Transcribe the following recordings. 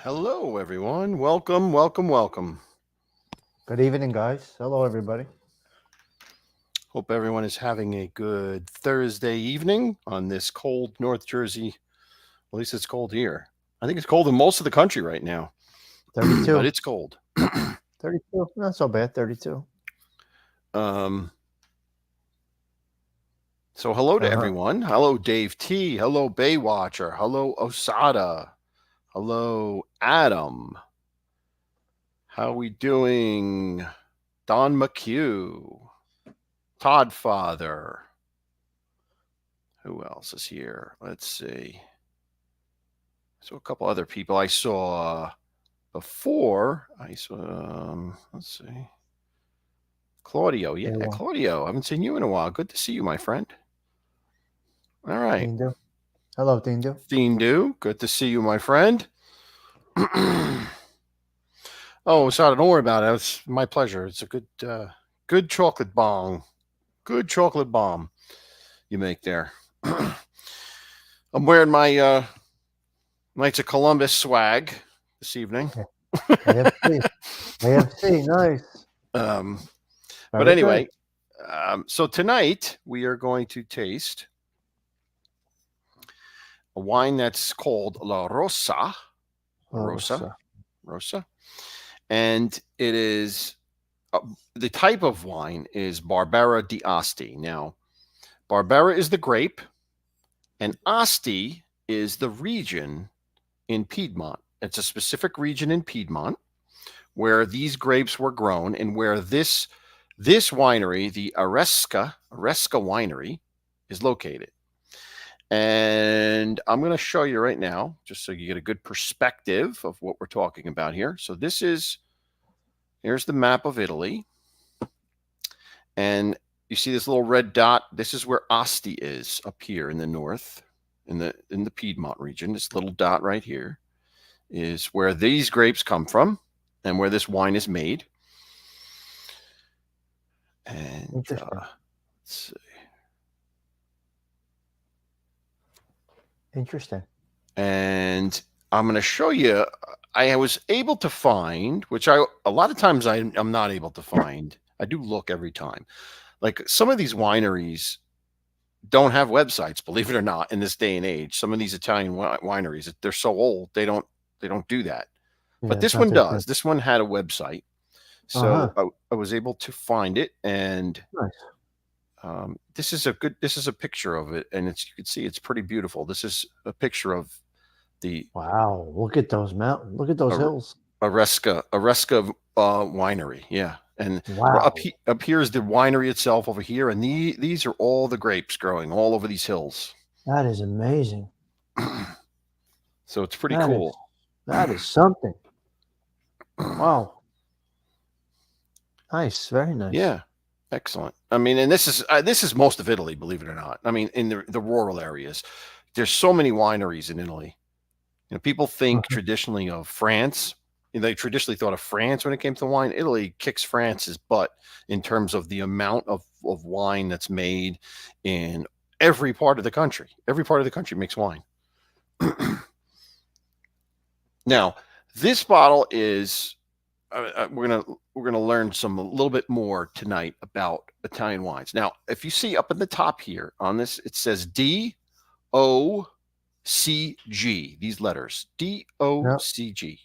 Hello, everyone. Welcome, welcome, welcome. Good evening, guys. Hello, everybody. Hope everyone is having a good Thursday evening on this cold North Jersey. At least it's cold here. I think it's cold in most of the country right now, 32. but it's cold. 32. Not so bad. 32. So hello to everyone. Hello, Dave T. Hello, Baywatcher. Hello, Osada. Hello, Adam. How we doing? Don McHugh. Todd Father. Who else is here? Let's see. So a couple other people I saw before. I saw, let's see. Claudio. Yeah, Claudio. I haven't seen you in a while. Good to see you, my friend. All right. Tindu. Hello, Tindu. Tindu. Good to see you, my friend. Oh, sorry. Don't worry about it. It's my pleasure. It's a good chocolate bomb. Good chocolate bomb you make there. I'm wearing my Knights of Columbus swag this evening. AFC, nice. But anyway, so tonight we are going to taste a wine that's called LaRosa. LaRosa. And it is, the type of wine is Barbera di Asti. Now, Barbera is the grape, and Asti is the region in Piedmont. It's a specific region in Piedmont where these grapes were grown and where this winery, the Aresca Winery, is located. And I'm going to show you right now, just so you get a good perspective of what we're talking about here. So here's the map of Italy. And you see this little red dot. This is where Asti is, up here in the north, in the Piedmont region. This little dot right here is where these grapes come from and where this wine is made. And let's see. Interesting. And I'm going to show you. I was able to find, which a lot of times I'm not able to find. I do look every time. Like some of these wineries don't have websites, believe it or not, in this day and age. Some of these Italian wineries, they're so old, they don't do that. Yeah, but this one does. This one had a website. So I was able to find it, and nice. This is a picture of it, and you can see it's pretty beautiful. This is a picture of the wow. Look at those mountains. Look at those hills. Aresca winery, yeah. And up here is the winery itself over here, and these are all the grapes growing all over these hills. That is amazing. So it's pretty cool. That is something. Wow. Nice, very nice. Yeah. Excellent. I mean, and this is most of Italy, believe it or not. I mean, in the rural areas, there's so many wineries in Italy. You know, people think traditionally of France. They traditionally thought of France when it came to wine. Italy kicks France's butt in terms of the amount of wine that's made in every part of the country. Every part of the country makes wine. Now, this bottle is we're gonna learn a little bit more tonight about Italian wines. Now, if you see up at the top here on this, it says DOCG. These letters DOCG.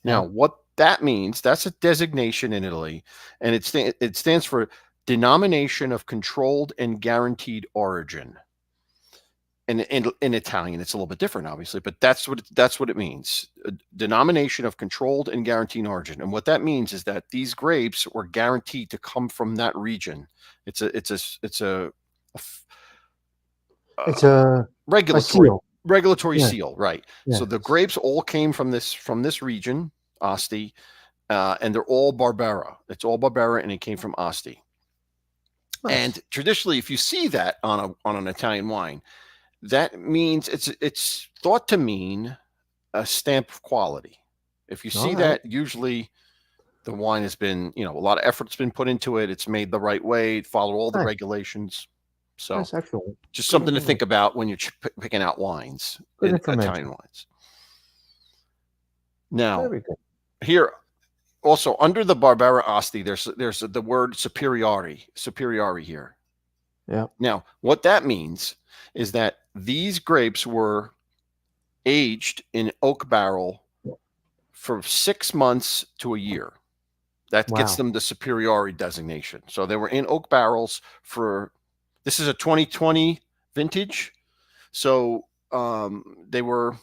Now, what that means, that's a designation in Italy, and it stands for Denomination of Controlled and Guaranteed Origin. And in Italian, it's a little bit different, obviously, but that's what it means. A denomination of controlled and guaranteed origin. And what that means is that these grapes were guaranteed to come from that region. It's a regulatory seal, right? Yeah. So the grapes all came from this region, Asti, and they're all Barbera. It's all Barbera, and it came from Asti. Nice. And traditionally, if you see that on an Italian wine, that means it's thought to mean a stamp of quality. If you see that, usually the wine has been, a lot of effort's been put into it. It's made the right way, followed all the regulations. So that's excellent. Just something to think about when you're picking out wines, Italian wines. Now, here, also under the Barbera Asti, there's the word superiore here. Yeah. Now, what that means is that these grapes were aged in oak barrel for 6 months to a year. That gets them the superiore designation. So they were in oak barrels this is a 2020 vintage. So they were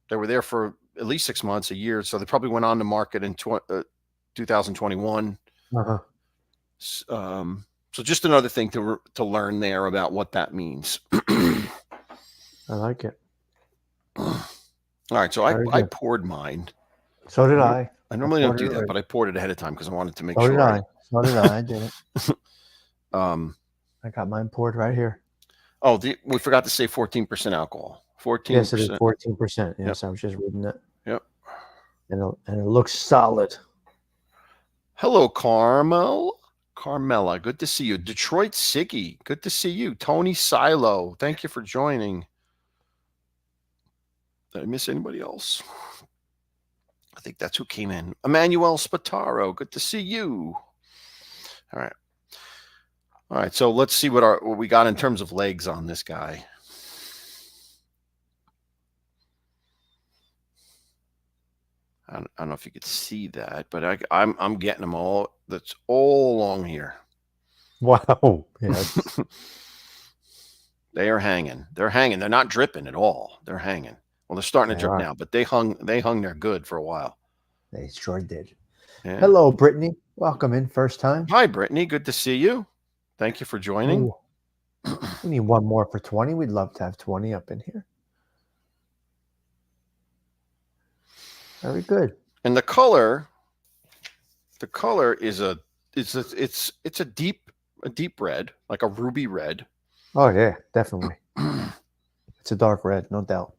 there for at least 6 months, a year. So they probably went on the market in 2021. So just another thing to learn there about what that means. I like it. All right, so I poured mine. So did I. I normally don't do that, but I poured it ahead of time because I wanted to make sure. So did I. I did it. I got mine poured right here. Oh, we forgot to say 14% alcohol. 14%. Yes, it is 14%. Yes, I was just reading it. Yep. And it looks solid. Hello, Carmela, good to see you. Detroit Siggy, good to see you. Tony Silo, thank you for joining. Did I miss anybody else? I think that's who came in. Emmanuel Spataro, good to see you. All right. So let's see what we got in terms of legs on this guy. I don't know if you could see that, but I'm getting them all. That's all along here. Wow. Yes. They are hanging. They're hanging. They're not dripping at all. They're hanging. Well, they're starting to drip now, but they hung there good for a while. They sure did. Yeah. Hello, Brittany. Welcome in. First time. Hi, Brittany. Good to see you. Thank you for joining. We need one more for 20. We'd love to have 20 up in here. Very good. And the color is it's a deep red, like a ruby red. Oh yeah, definitely. It's a dark red, no doubt.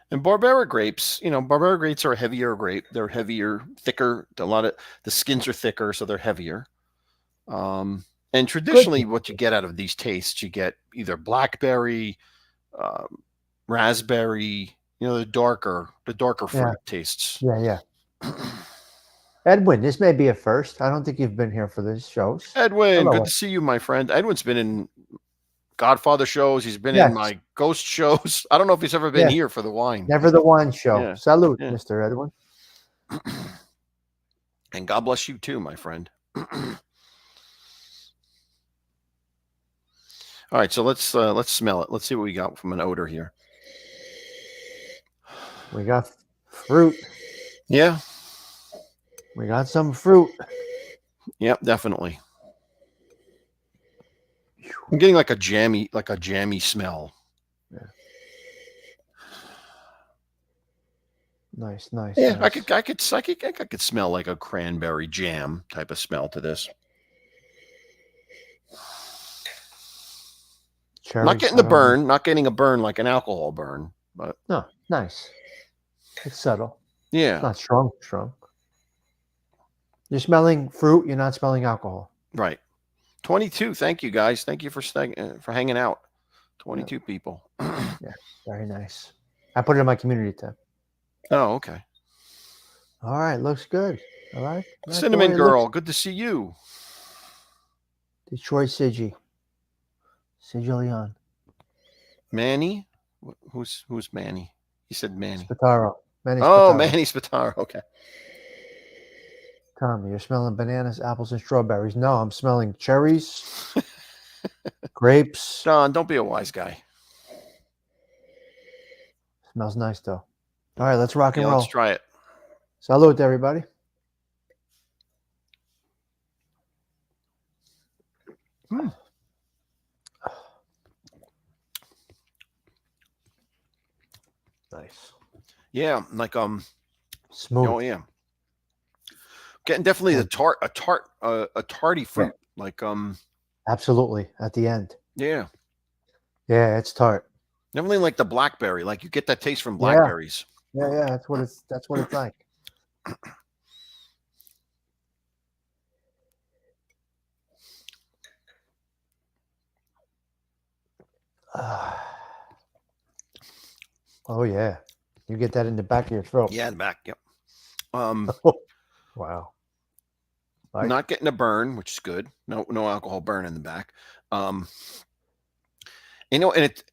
And Barbera grapes, Barbera grapes are a heavier grape. They're heavier, thicker. The skins are thicker, so they're heavier. And traditionally, what you get out of these tastes, you get either blackberry, raspberry, the darker fruit tastes. Yeah. Edwin, this may be a first. I don't think you've been here for these shows. Edwin, good to see you, my friend. Edwin's been in Godfather shows. He's been in my ghost shows. I don't know if he's ever been here for the wine. Never the wine show. Yeah. Salute, Mr. Edwin. And God bless you too, my friend. All right, so let's smell it. Let's see what we got from an odor here. We got fruit. Yeah. We got some fruit. Yep, definitely. I'm getting like a jammy smell. Yeah. Nice. Yeah, nice. I could smell like a cranberry jam type of smell to this. Cherry, not getting a burn like an alcohol burn, but no, nice. It's subtle. Yeah. It's not strong. You're smelling fruit, you're not smelling alcohol. Right. 22. Thank you guys. Thank you for hanging out. 22 people. Yeah, very nice. I put it in my community tab. Oh, okay. All right, looks good. I like the way Cinnamon it looks. Girl, good to see you. Detroit Sigi. Sigilion. Manny? Who's Manny? He said Manny. Spataro. Manny Oh, Spataro. Manny Spataro. Okay. Tommy, you're smelling bananas, apples, and strawberries. No, I'm smelling cherries, grapes. Don, don't be a wise guy. Smells nice, though. All right, let's rock and Yeah, let's roll. try it. Salute, everybody. Nice. Yeah, like Smooth. oh yeah. Getting definitely the tarty fruit. Yeah. Like Absolutely. At the end. yeah. Yeah, it's tart. Definitely like the blackberry. Like you get that taste from blackberries. Yeah. That's what it's like. Oh yeah. You get that in the back of your throat. Yeah, in the back. Yep. Wow. Not getting a burn, which is good. No alcohol burn in the back. And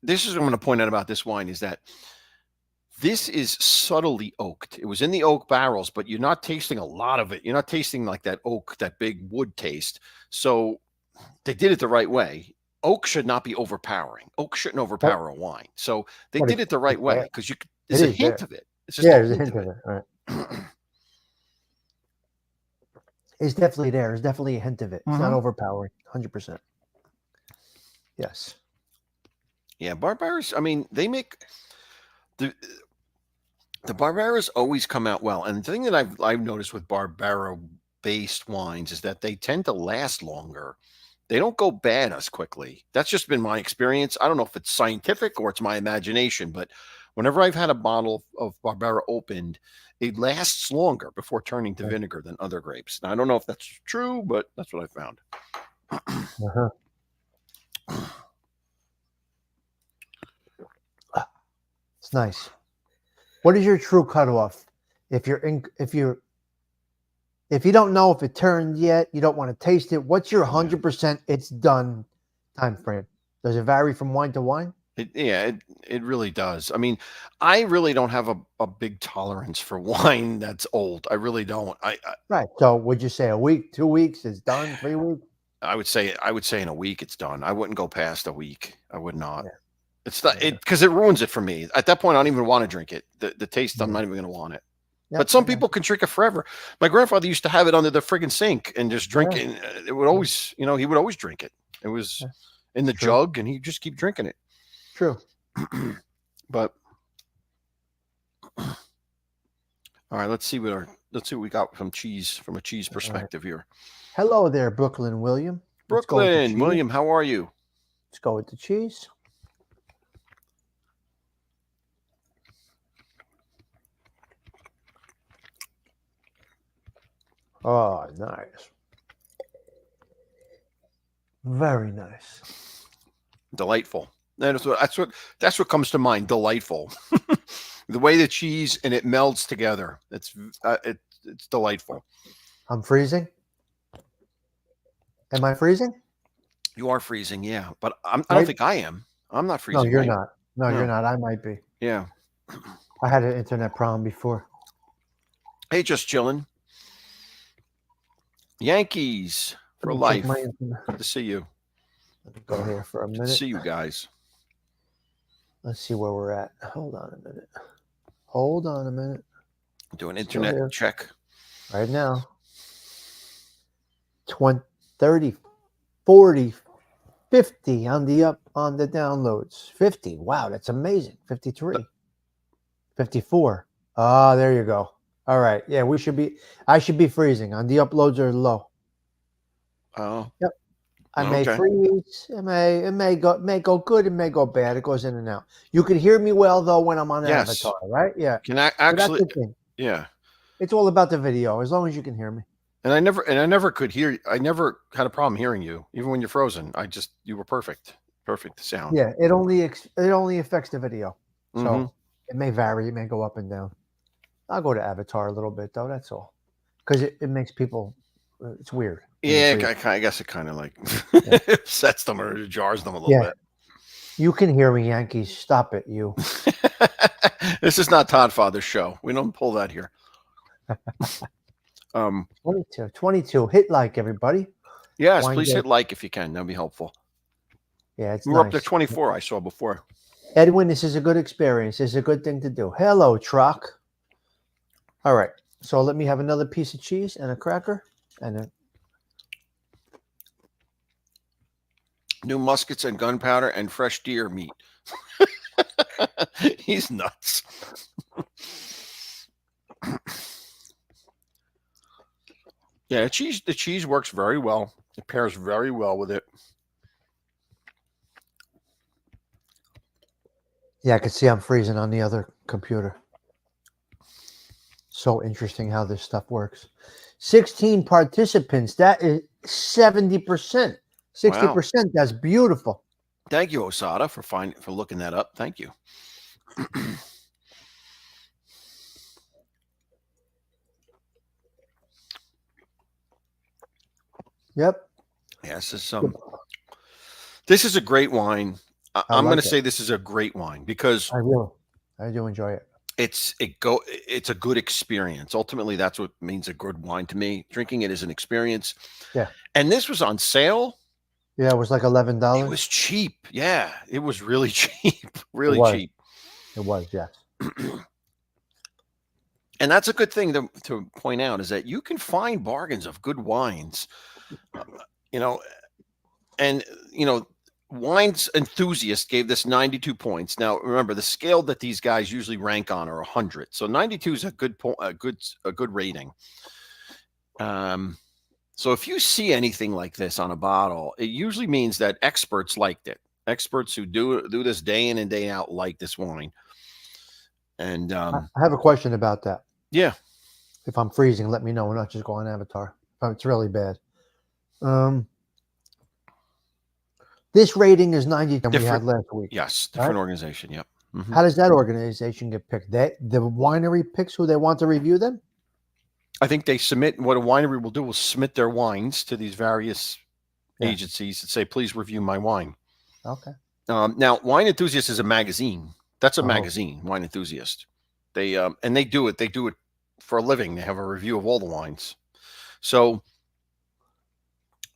this is what I'm going to point out about this wine is that this is subtly oaked. It was in the oak barrels, but you're not tasting a lot of it. You're not tasting like that oak, that big wood taste. So they did it the right way. Oak should not be overpowering. Oak shouldn't overpower a wine. So they did it the right way because there's a hint of it. It's just there's a hint of it. All right. It's definitely there. There's definitely a hint of it. It's not overpowering. 100%. Yes. Yeah, Barbaras. I mean, they make the Barbaras always come out well. And the thing that I've noticed with Barbera-based wines is that they tend to last longer. They don't go bad as quickly. That's just been my experience. I don't know if it's scientific or it's my imagination, but whenever I've had a bottle of Barbera opened, it lasts longer before turning to vinegar than other grapes. Now, I don't know if that's true, but that's what I found. It's nice. What is your true cutoff? If you don't know if it turned yet, you don't want to taste it. What's your 100% it's done time frame? Does it vary from wine to wine? It really does. I mean, I really don't have a big tolerance for wine that's old. I really don't. Right. So would you say a week, 2 weeks, it's done, 3 weeks? I would say in a week it's done. I wouldn't go past a week. I would not. Yeah. It's not because it ruins it for me. At that point, I don't even want to drink it. The taste, I'm not even going to want it. But some people can drink it forever. My grandfather used to have it under the friggin' sink and just drink it. And it would always, he would always drink it. It was in the jug, and he'd just keep drinking it. True. But all right, let's see what we got from a cheese perspective here. Hello there, Brooklyn William. Brooklyn William, how are you? Let's go with the cheese. Oh, nice. Very nice. Delightful. That's what comes to mind. Delightful. The way the cheese and it melds together. It's delightful. I'm freezing. Am I freezing? You are freezing, yeah. But I don't think I am. I'm not freezing. No, you're not. No, you're not. I might be. Yeah. I had an internet problem before. Hey, just chilling. Yankees for life. Good to see you. Let me go here for a minute. Good to see you guys. Let's see where we're at. Hold on a minute. Do an internet check. Right now. 20, 30, 40, 50 on the downloads. 50. Wow, that's amazing. 53. 54. Ah, there you go. All right. Yeah, I should be freezing. On the uploads are low. Oh. Yep. I may freeze. It may go good. It may go bad. It goes in and out. You can hear me well though when I'm on Avatar, right? Yeah. Can I actually? Yeah. It's all about the video. As long as you can hear me. And I never could hear. I never had a problem hearing you, even when you're frozen. You were perfect. Perfect sound. Yeah. It only affects the video, so it may vary. It may go up and down. I'll go to Avatar a little bit though. That's all, because it makes people. It's weird. When you Yeah, freeze. I guess it kind of like Yeah. sets them or jars them a little Yeah. bit. You can hear me, Yankees. Stop it, you. This is not Todd Father's show. We don't pull that here. 22. Hit like, everybody. Yes, Wine please goes. hit like if you can. That'd be helpful. Yeah, it's We were up to nice. 24. I saw before. Edwin, this is a good experience. This is a good thing to do. Hello, truck. All right. So let me have another piece of cheese and a cracker and a New muskets and gunpowder and fresh deer meat. He's nuts. Yeah, the cheese works very well. It pairs very well with it. Yeah, I can see I'm freezing on the other computer. So interesting how this stuff works. 16 participants. That is 70%. 60%. That's beautiful. Thank you, Osada, for looking that up. Thank you. Yep. Yes, this is a great wine. I'm going to say this is a great wine because I do enjoy it. It's a good experience. Ultimately, that's what means a good wine to me. Drinking it is an experience. Yeah. And this was on sale. Yeah, it was like $11. It was cheap. Yeah, it was really cheap. Really cheap. It was, yes. And that's a good thing to point out is that you can find bargains of good wines. Wines enthusiast gave this 92 points. Now, remember the scale that these guys usually rank on are 100. So 92 is a good rating. So if you see anything like this on a bottle, it usually means that experts liked it. Experts who do this day in and day out like this wine. And I have a question about that. Yeah. If I'm freezing, let me know. We're not just going Avatar. It's really bad. This rating is 90 than we had last week. Yes, different organization. Yep. Mm-hmm. How does that organization get picked? The winery picks who they want to review them? I think they submit. What a winery will do will submit their wines to these various agencies and say, "Please review my wine." Okay. Now, Wine Enthusiast is a magazine. That's a magazine, Wine Enthusiast. They and they do it. They do it for a living. They have a review of all the wines. So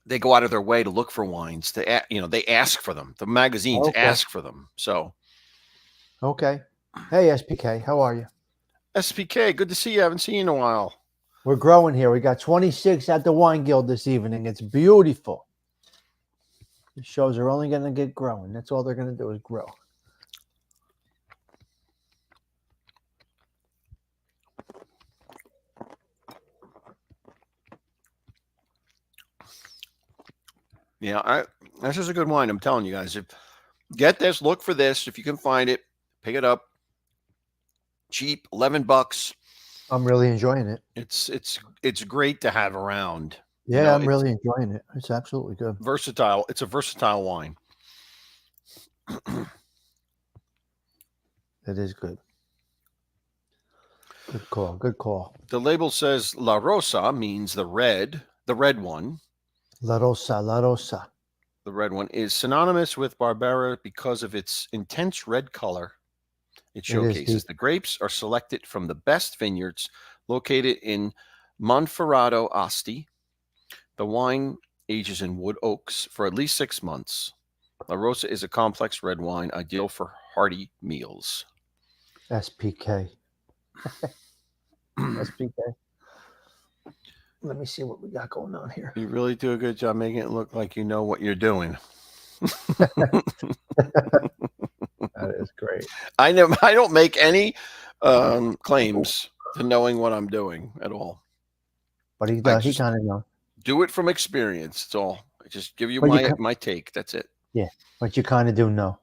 they go out of their way to look for wines. They ask for them. The magazines ask for them. So. Okay. Hey, SPK, how are you? SPK, good to see you. I haven't seen you in a while. We're growing here. We got 26 at the Wine Guild this evening. It's beautiful. The shows are only going to get growing. That's all they're going to do is grow. Yeah, this is a good wine. I'm telling you guys. Get this, look for this. If you can find it, pick it up. Cheap, $11. I'm really enjoying it. It's great to have around. Yeah, I'm really enjoying it. It's absolutely good. Versatile. It's a versatile wine. It is good. Good call. Good call. The label says LaRosa means the red one. LaRosa. The red one is synonymous with Barbera because of its intense red color. It showcases the grapes are selected from the best vineyards located in Monferrato, Asti. The wine ages in wood oaks for at least 6 months. LaRosa is a complex red wine, ideal for hearty meals. SPK. SPK. Let me see what we got going on here. You really do a good job making it look like you know what you're doing. That is great. I don't make any claims to knowing what I'm doing at all. But he does. He kind of knows. Do it from experience. It's all. I just give you my take. That's it. Yeah, but you kind of do know.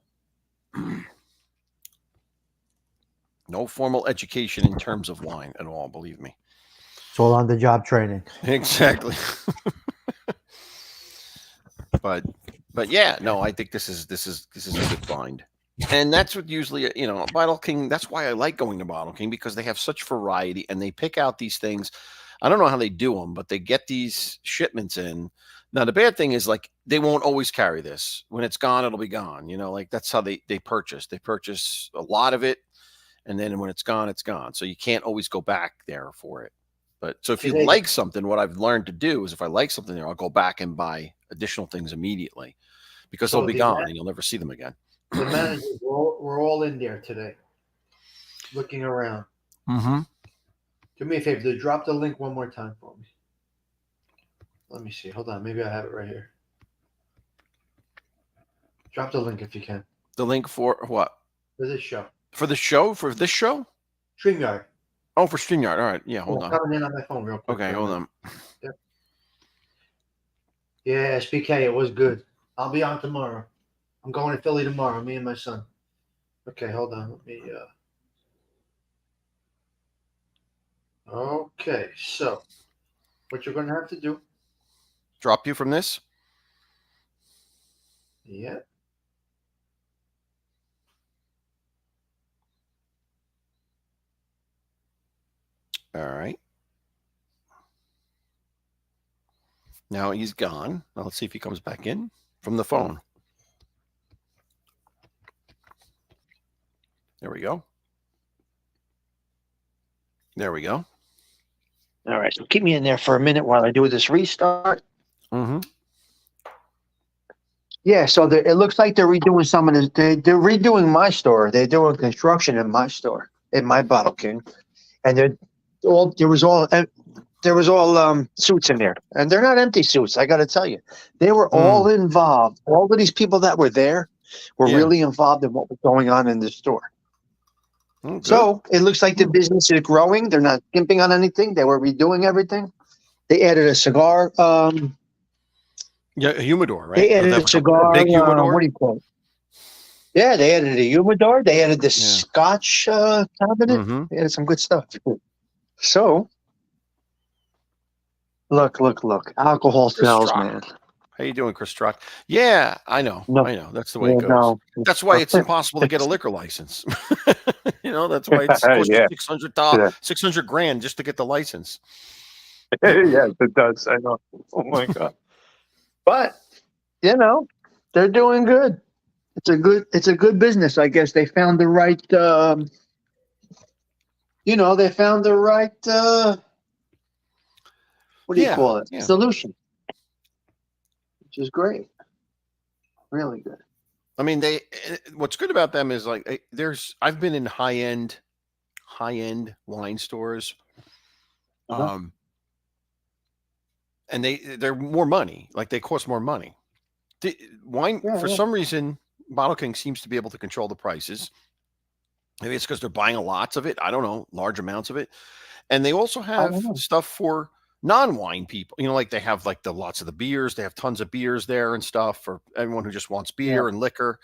No formal education in terms of wine at all. Believe me. It's all on the job training. Exactly. But yeah, no, I think this is a good find. And that's what usually, Bottle King, that's why I like going to Bottle King, because they have such variety and they pick out these things. I don't know how they do them, but they get these shipments in. Now, the bad thing is, like, they won't always carry this. When it's gone, it'll be gone. Like, that's how they purchase. They purchase a lot of it, and then when it's gone, it's gone. So you can't always go back there for it. But so if you like something, what I've learned to do is if I like something there, I'll go back and buy additional things immediately, because they'll be gone and you'll never see them again. The managers, we're all in there today, looking around. Mm-hmm. Do me a favor, drop the link one more time for me. Let me see. Hold on. Maybe I have it right here. Drop the link if you can. The link for what? For this show. For the show? For this show? StreamYard. Oh, for StreamYard. All right. Yeah, hold on. I'm coming in on my phone real quick. Okay, hold on. Yep. Yeah, SPK, it was good. I'll be on tomorrow. I'm going to Philly tomorrow, me and my son. Okay, hold on. Let me Okay, so what you're gonna have to do. Drop you from this? Yeah. All right. Now he's gone. Now let's see if he comes back in from the phone. There we go. There we go. All right, so keep me in there for a minute while I do this restart. Mm-hmm. Yeah, so it looks like they're redoing some of this. They're redoing my store. They're doing construction in my store, in my Bottle King, and there was all suits in there, and they're not empty suits. I got to tell you, they were all involved. All of these people that were there were really involved in what was going on in the store. So it looks like the business is growing. They're not skimping on anything. They were redoing everything. They added a cigar. A humidor, right? They added a cigar. Big humidor. What do you call it? Yeah, they added a humidor. They added the Scotch cabinet. Mm-hmm. They added some good stuff. So, look. Alcohol sells, man. How you doing, Chris Strock? Yeah, I know. No. I know. That's the way it goes. No. That's why it's impossible to get a liquor license. That's why it's $600,000 just to get the license. Yes, it does. I know. Oh my God. But they're doing good. It's a good business. I guess they found the right. They found the right. What do you call it? Yeah. Solution. Which is great. Really good. I mean, what's good about them is like I've been in high end wine stores. And they're more money. Like they cost more money. The wine for some reason, Bottle King seems to be able to control the prices. Maybe it's because they're buying lots of it. I don't know, large amounts of it. And they also have stuff for non-wine people. Like they have like lots of the beers. They have tons of beers there and stuff for everyone who just wants beer and liquor.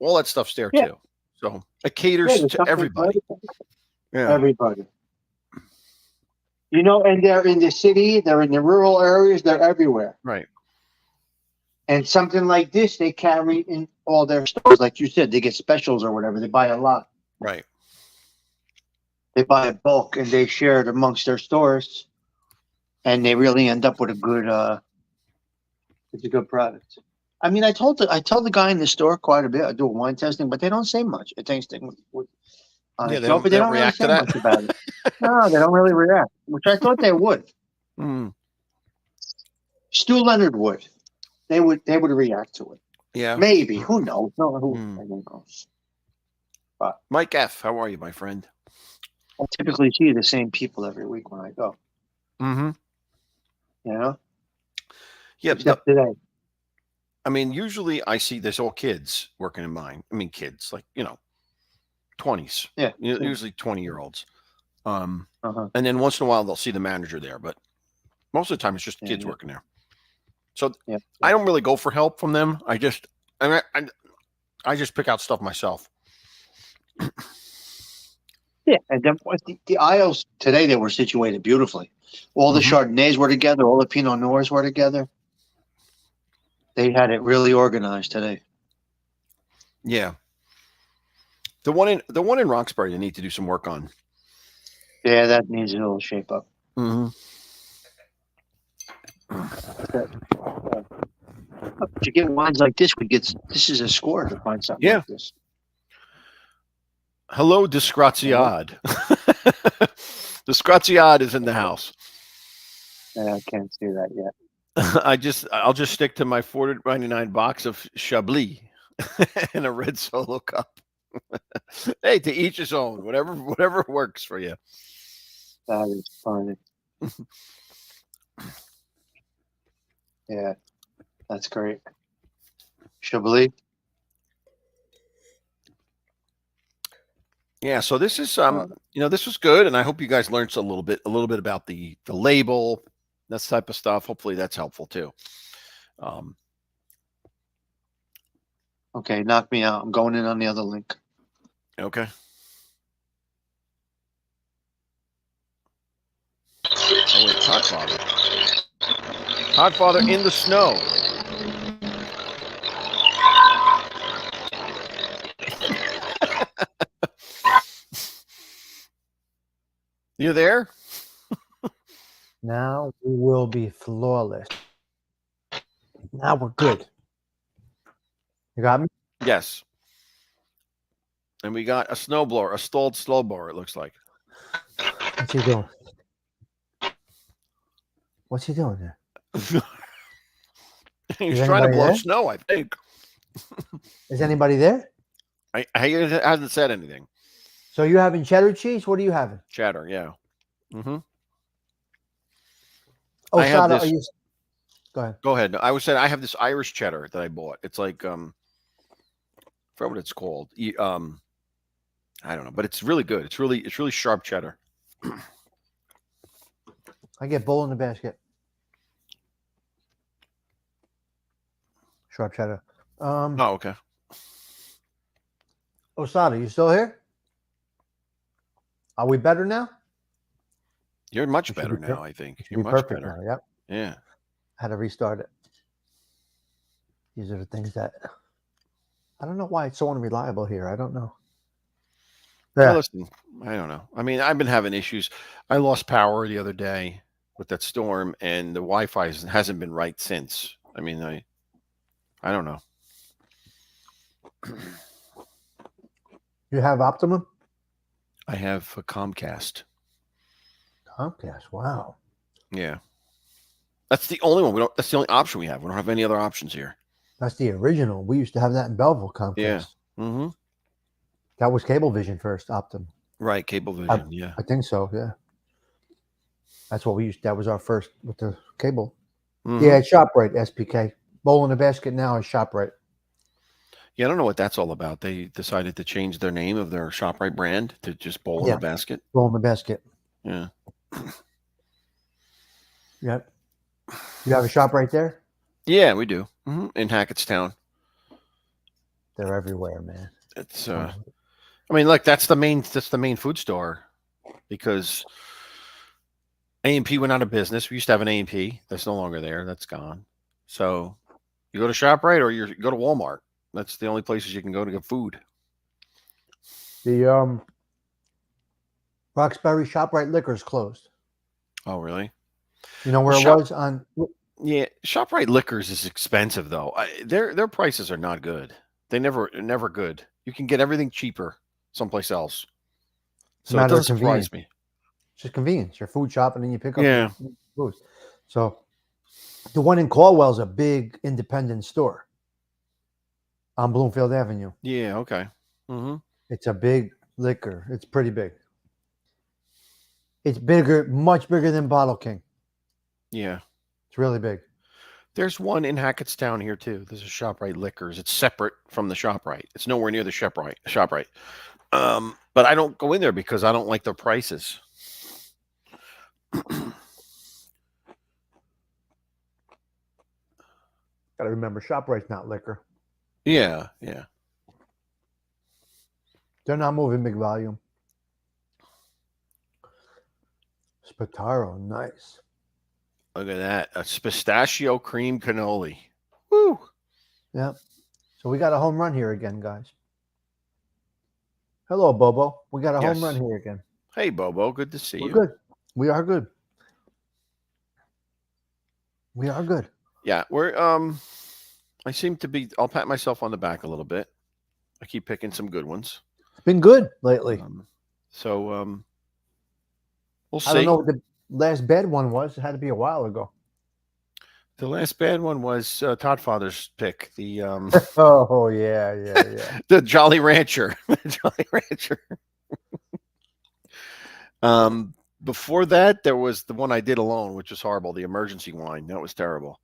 All that stuff's there too. So it caters to everybody. Yeah. Everybody. And they're in the city, they're in the rural areas, they're everywhere. Right. And something like this, they carry in all their stores. Like you said, they get specials or whatever. They buy a lot. Right. They buy a bulk and they share it amongst their stores. And they really end up with it's a good product. I mean, I told the guy in the store quite a bit. I do a wine tasting, but they don't say much. It tasting they don't react to that. Much about it. No, they don't really react, which I thought they would. Stu Leonard would. They would react to it. Yeah. Maybe. Who knows? No, who knows? But Mike F., how are you, my friend? I typically see the same people every week when I go. Mm-hmm. Yeah, except today. I mean, usually I see there's all kids working in mine. I mean, kids, like, 20s. Yeah. Usually 20-year-olds. And then once in a while they'll see the manager there, but most of the time it's just kids working there. So I don't really go for help from them. I just pick out stuff myself. Yeah, and then the aisles today, they were situated beautifully. All the Chardonnays were together. All the Pinot Noirs were together. They had it really organized today. Yeah. The one in Roxbury, they need to do some work on. Yeah, that needs a little shape up. Mm-hmm. But you get wines like this, this is a score to find something like this. Hello, Disgraziad. Disgraziad is in the house. Yeah, I can't see that yet. I'll just stick to my $4.99 box of Chablis and a red Solo cup. Hey, to each his own. Whatever works for you. That is funny. Yeah, that's great. Chablis. Yeah, so this is this was good, and I hope you guys learned a little bit about the label, that type of stuff. Hopefully that's helpful too. Okay, knock me out. I'm going in on the other link. Okay. Oh wait, Podfather in the snow. You there? Now we will be flawless. Now we're good. You got me? Yes. And we got a snowblower, a stalled snowblower, it looks like. What's he doing? What's he doing there? He's trying to blow snow, I think. Is anybody there? He hasn't said anything. So you having cheddar cheese? What are you having? Cheddar, yeah. Mm-hmm. Oh, Sada, are you? Go ahead. Go ahead. I was saying I have this Irish cheddar that I bought. It's like I forget what it's called. I don't know, but it's really good. It's really sharp cheddar. I get bowl in the basket. Sharp cheddar. Oh, okay. Osada, you still here? Are we better now? You're much better now, I think. You're much perfect better. now, yep. Yeah. Had to restart it. These are the things that I don't know why it's so unreliable here. I don't know. Yeah. Well, listen, I don't know. I mean, I've been having issues. I lost power the other day with that storm, and the Wi-Fi hasn't been right since. I mean, I don't know. You have Optimum? I have a Comcast. Comcast, wow. Yeah. That's the only one. That's the only option we have. We don't have any other options here. That's the original. We used to have that in Belleville, Comcast. Yeah. Mm-hmm. That was Cablevision first, Optimum. Right, Cablevision, yeah. I think so, yeah. That's what we used. That was our first with the cable. Mm-hmm. Yeah, ShopRite, SPK. Bowl in the basket now is ShopRite. Yeah, I don't know what that's all about. They decided to change their name of their ShopRite brand to just Bowl in the Basket. Bowl in the basket. Yeah. Yep. You have a shop right there? Yeah, we do. Mm-hmm. In Hackettstown. They're everywhere, man. It's I mean, look, that's the main food store, because A&P went out of business. We used to have an A&P. That's no longer there. That's gone. So you go to ShopRite or you go to Walmart. That's the only places you can go to get food. The Roxbury ShopRite Liquor's closed. Oh, really? You know where it was on? Yeah, ShopRite Liquors is expensive though. Their prices are not good. They never good. You can get everything cheaper someplace else. So it doesn't surprise me. It's just convenience. You're food shopping and you pick up food. So the one in Caldwell is a big independent store on Bloomfield Avenue. Yeah, okay. Mm-hmm. It's a big liquor. It's pretty big. It's bigger, much bigger than Bottle King. Yeah. It's really big. There's one in Hackettstown here too. There's a ShopRite Liquors. It's separate from the ShopRite. It's nowhere near the ShopRite. But I don't go in there because I don't like their prices. Gotta remember, ShopRite's not liquor. Yeah. They're not moving big volume. Spataro, nice. Look at that. A pistachio cream cannoli. Woo! Yeah. So we got a home run here again, guys. Hello, Bobo. We got a home Yes. run here again. Hey, Bobo. Good to see We're you. good. We are good. We are good. Yeah, we're I seem to be. I'll pat myself on the back a little bit. I keep picking some good ones. It's been good lately. So we'll see. I don't know what the last bad one was. It had to be a while ago. The last bad one was Todd Father's pick. The Oh yeah. the Jolly Rancher. Jolly Rancher. Before that, there was the one I did alone, which was horrible. The emergency wine. That was terrible.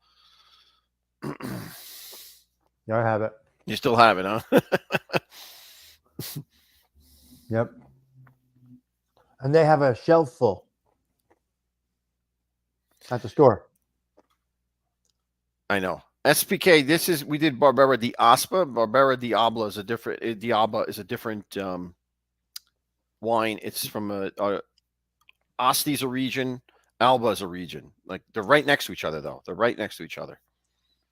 Yeah, I have it. You still have it, huh? Yep. And they have a shelf full at the store. I know. SPK. This is we did Barbera di Aspa. Barbera Diablo is a different. Diabba is a different wine. It's from Asti's a region. Alba is a region. Like they're right next to each other, though. They're right next to each other.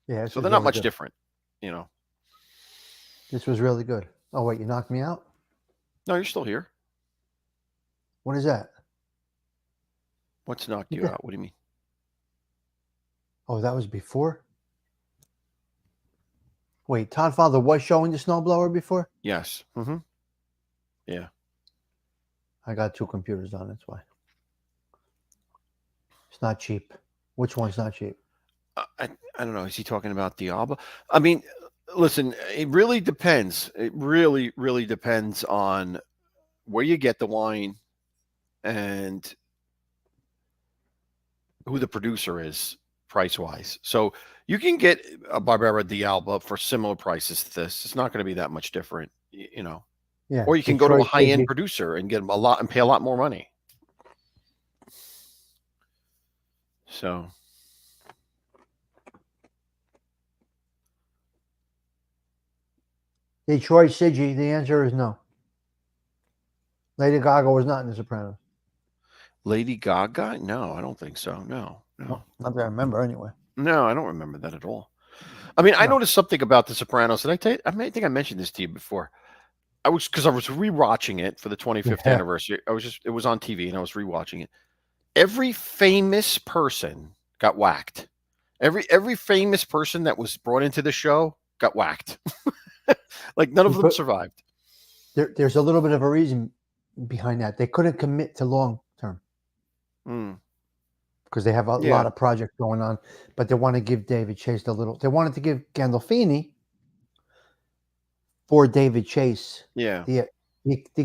Yeah. So they're not much different, you know. This was really good. Oh wait, you knocked me out? No, you're still here. What is that? What's knocked you out? What do you mean? Oh, that was before? Wait, Todd Father was showing the snowblower before? Yes. Mm-hmm. Yeah. I got two computers on, that's why. It's not cheap. Which one's not cheap? I don't know. Is he talking about Diablo? I mean, listen, it really depends. It really, really depends on where you get the wine and who the producer is price-wise. So you can get a Barbera Dialba for similar prices to this. It's not going to be that much different, you know. Yeah. Or you can go to a high-end producer and get a lot and pay a lot more money. So Detroit Siggy, the answer is no. Lady Gaga was not in The Sopranos. Lady Gaga? No, I don't think so. No. Not that I remember anyway. No, I don't remember that at all. I mean, I noticed something about The Sopranos. Did I tell you? I think I mentioned this to you before. I was rewatching it for the 25th anniversary. It was on TV and I was rewatching it. Every famous person got whacked. Every famous person that was brought into the show got whacked. Like none of them survived. There's a little bit of a reason behind that. They couldn't commit to long term. Because they have a lot of projects going on, but they want to give David Chase they wanted to give Gandolfini for David Chase. Yeah. The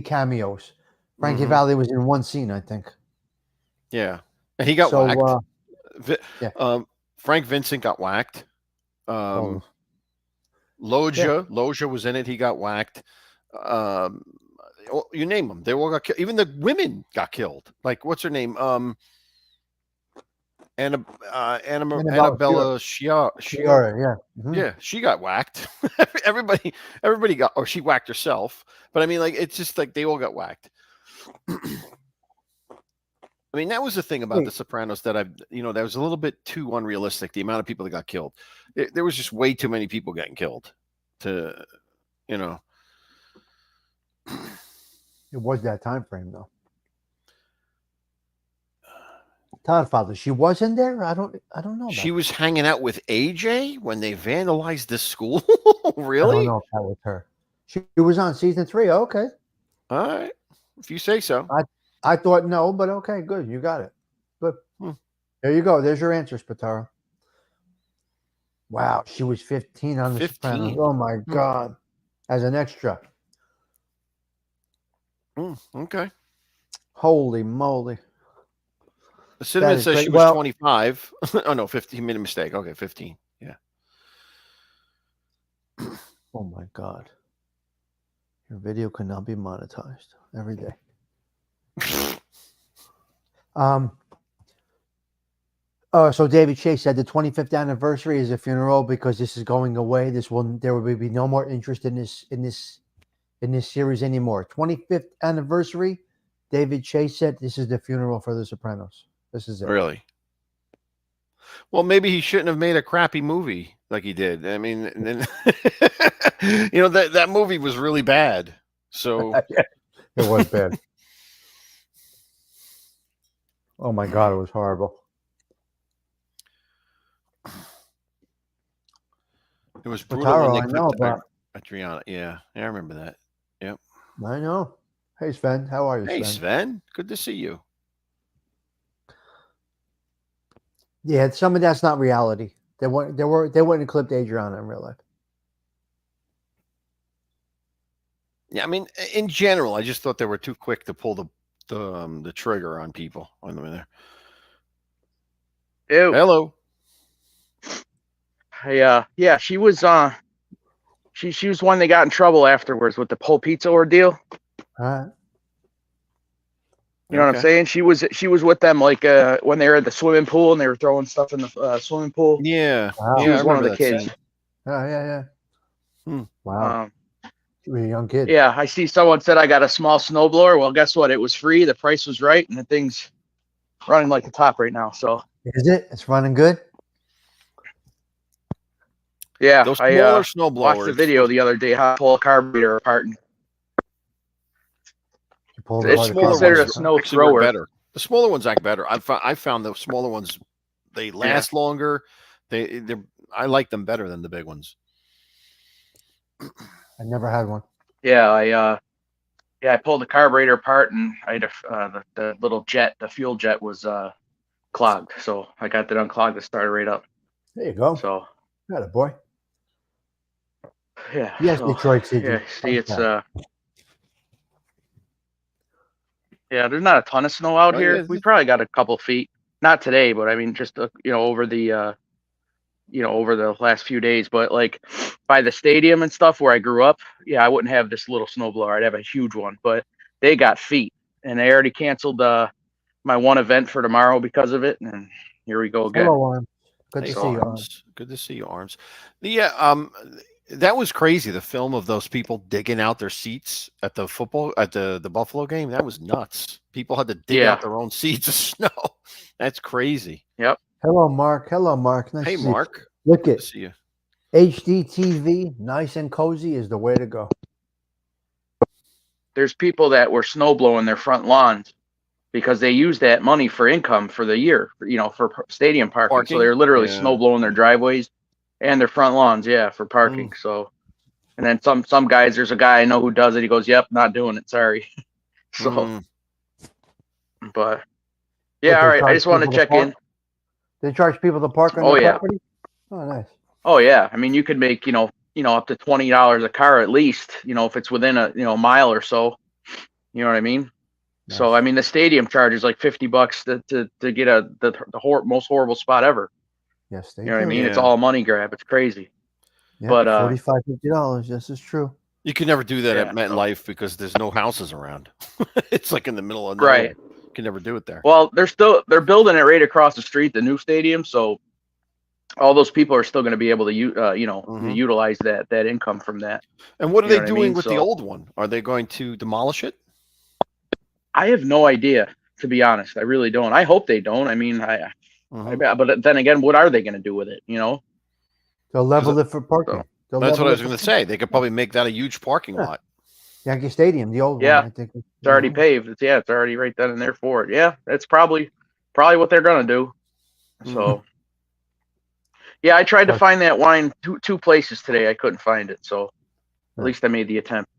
cameos. Frankie Valli was in one scene, I think. Yeah. And he got whacked. Frank Vincent got whacked. Loja was in it. He got whacked. You name them. They all got killed. Even the women got killed. Like, what's her name? Annabella Sciorra. Yeah. Yeah, she got whacked. Everybody got, or she whacked herself. But I mean, like, it's just like they all got whacked. I mean, that was the thing about The Sopranos that that was a little bit too unrealistic. The amount of people that got killed. There was just way too many people getting killed. It was that time frame, though. Todd Father, she was in there. I don't know. She was hanging out with AJ when they vandalized the school. Really? I don't know if that was her. She was on season 3. Okay. All right, if you say so. I thought no, but okay, good. You got it. Good. There you go. There's your answer, Spataro. Wow, she was 15 on The Sopranos. Oh my God, as an extra. Okay. Holy moly. The cinnamon says she was 25. Oh, no, 15. He made a mistake. Okay, 15. Yeah. Oh, my God. Your video cannot be monetized every day. So David Chase said the 25th anniversary is a funeral because this is going away. There will be no more interest in this series anymore. 25th anniversary, David Chase said this is the funeral for The Sopranos. This is it. Really? Well, maybe he shouldn't have made a crappy movie like he did. I mean, that movie was really bad. So It was bad. Oh my God, it was horrible. It was brutal Taro, when they I know clipped about. Adriana. Yeah, I remember that. Yep. I know. Hey Sven, how are you, Hey, Sven? Sven. Good to see you. Yeah, some of that's not reality. They wouldn't have clipped Adriana in real life. Yeah, I mean, in general, I just thought they were too quick to pull the trigger on people on them in there. Ew. Hello. Yeah, she was she was one that got in trouble afterwards with the whole pizza ordeal. All right. You know what I'm saying? She was with them like when they were at the swimming pool and they were throwing stuff in the swimming pool. Yeah. Wow. She Yeah, was I one of remember the that kids. scene. Oh, yeah. Wow. You were a young kid. Yeah, I see someone said I got a small snowblower. Well, guess what? It was free. The price was right, and the thing's running like a top right now. So Is it? It's running good? yeah, Those I smaller watched snowblowers. the video the other day how to pull a carburetor apart. And You pulled Those apart the smaller considered ones a snow actually work thrower. better. The smaller ones act better. I found the smaller ones, they last longer. I like them better than the big ones. I never had one. Yeah, I pulled the carburetor apart and I had the little jet, the fuel jet was clogged. So I got that unclogged to start it right up. There you go. So Got it, boy. yeah. Yes, so, Detroit CG. Yeah, see it's yeah, there's not a ton of snow out here. Yeah, We probably got a couple feet. Not today, but I mean just over the over the last few days, but like by the stadium and stuff where I grew up, yeah, I wouldn't have this little snowblower. I'd have a huge one, but they got feet and they already canceled my one event for tomorrow because of it. And here we go again. Hello, Arms. Good Hey, to see you, Arms. Arms. Good to see you, Arms. That was crazy. The film of those people digging out their seats at the Buffalo game. That was nuts. People had to dig out their own seats of snow. That's crazy. Yep. Hello, Mark. Nice Hey, to see Mark. you. Look Good at to see you. HD TV, nice and cozy is the way to go. There's people that were snow blowing their front lawns because they use that money for income for the year, for stadium parking. So they're literally snow blowing their driveways and their front lawns, for parking. So, and then some guys, there's a guy I know who does it. He goes, "Yep, not doing it. Sorry." So, but yeah, all right. I just want to check in. They charge people to park on their property? Oh, nice. Oh yeah. I mean, you could make up to $20 a car at least. If it's within a mile or so. You know what I mean? Nice. So I mean, the stadium charges like $50 to get the most horrible spot ever. Yes, you know what I mean? Yeah. It's all a money grab. It's crazy. Yeah, but $45, $50. This is true. You can never do that at MetLife because there's no houses around. It's like in the middle of nowhere. Right. You can never do it there. Well, they're building it right across the street, the new stadium. So all those people are still going to be able to utilize that income from that. And what are they doing with the old one? Are they going to demolish it? I have no idea, to be honest. I really don't. I hope they don't. I mean, but then again, what are they going to do with it? They'll level it for parking. That's what I was going to say. They could probably make that a huge parking lot. Yankee Stadium, the old one. I think it's already paved. It's already right then and there for it. Yeah, that's probably what they're going to do. So, yeah, I tried to find that wine two places today. I couldn't find it. So, at least I made the attempt.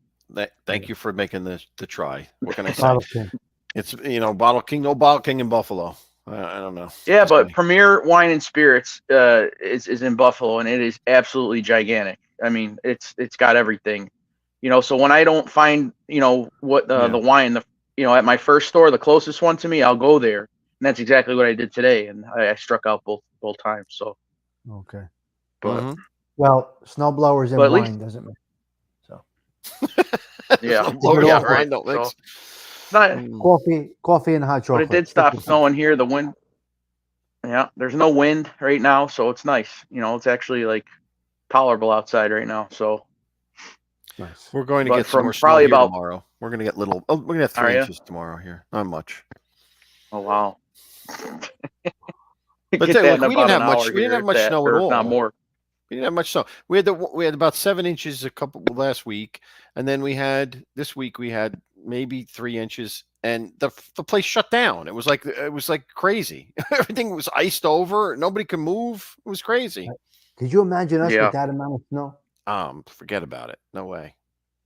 Thank you for making the try. What can I say? It's Bottle King, no Bottle King in Buffalo. I don't know. Yeah, but Premier Wine and Spirits is in Buffalo, and it is absolutely gigantic. I mean, it's got everything. So when I don't find what the wine at my first store, the closest one to me, I'll go there, and that's exactly what I did today, and I struck out both times. So okay, but well, snowblowers and wine doesn't mix. So wine don't mix. Coffee and hot chocolate. But it did stop snowing here. The wind. Yeah, there's no wind right now, so it's nice. It's actually like tolerable outside right now. So nice. We're going to get some more snow here tomorrow. We're going to get we're going to have 3 inches tomorrow here. Not much. Oh wow. But we didn't have much. We didn't have much snow at all. Not more. We didn't have much snow. We had about 7 inches last week, and then this week we had maybe 3 inches, and the place shut down. It was like crazy. Everything was iced over. Nobody could move. It was crazy. Could you imagine us Yeah. with that amount of snow? Forget about it. No way.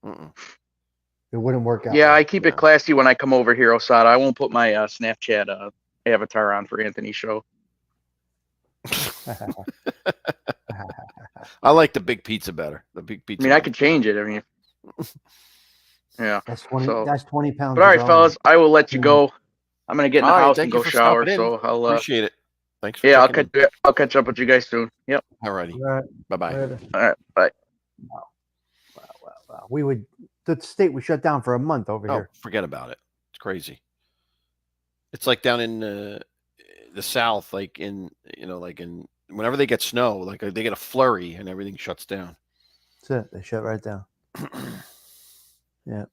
It wouldn't work out. Yeah, well. I keep it classy when I come over here, Osada. I won't put my Snapchat avatar on for Anthony's show. I like the big pizza better. The big pizza. I mean, I could change it. I mean, yeah. That's 20. So, That's 20 pounds. but all right, fellas, I will let you go. I'm gonna get in the All right, house thank and you go for shower. stopping in. So I'll Appreciate it. Thanks for yeah, I'll catch up with you guys soon. Yep. All righty. All right. Bye-bye. Later. All right. Bye. Wow. The state was shut down for a month over here. Forget about it. It's crazy. It's like down in the South, like in whenever they get snow, like they get a flurry and everything shuts down. That's it. They shut right down. Yeah.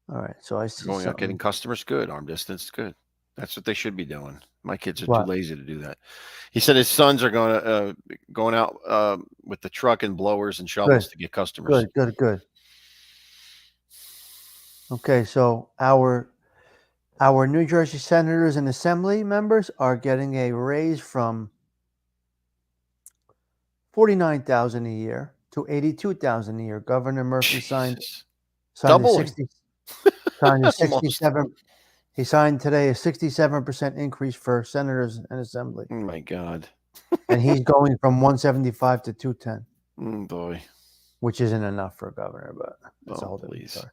All right. So I see Going out getting customers, good. Arm distance, good. That's what they should be doing. My kids are too lazy to do that. He said his sons are going out with the truck and blowers and shovels to get customers. Good. Okay, so our New Jersey senators and assembly members are getting a raise from $49,000 a year to $82,000 a year. Governor Murphy signed Doubling. signed a 67. He signed today a 67% increase for senators and assembly. Oh my God! And he's going from 175 to 210. Boy, which isn't enough for a governor, but that's a whole different story.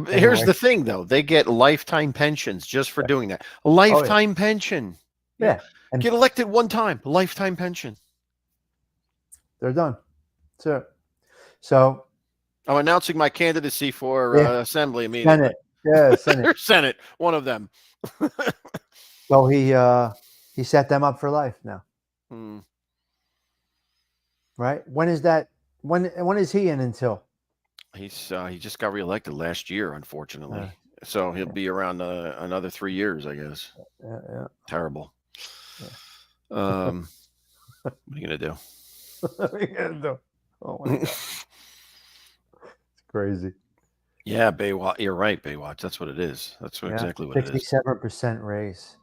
Here's the thing, though. They get lifetime pensions just for doing that. A lifetime pension. Yeah. And get elected one time. Lifetime pension. They're done. So I'm announcing my candidacy for assembly immediately. Senate. Yeah, Senate. Senate. One of them. So he set them up for life now. Right? When is that? When is he in until? He just got reelected last year, unfortunately. So he'll be around another 3 years, I guess. Yeah. Terrible. What are you gonna do? What are you gonna do? Oh my God. It's crazy. Yeah, Baywatch. You're right, Baywatch. That's what it is. That's exactly what it is. 67% raise.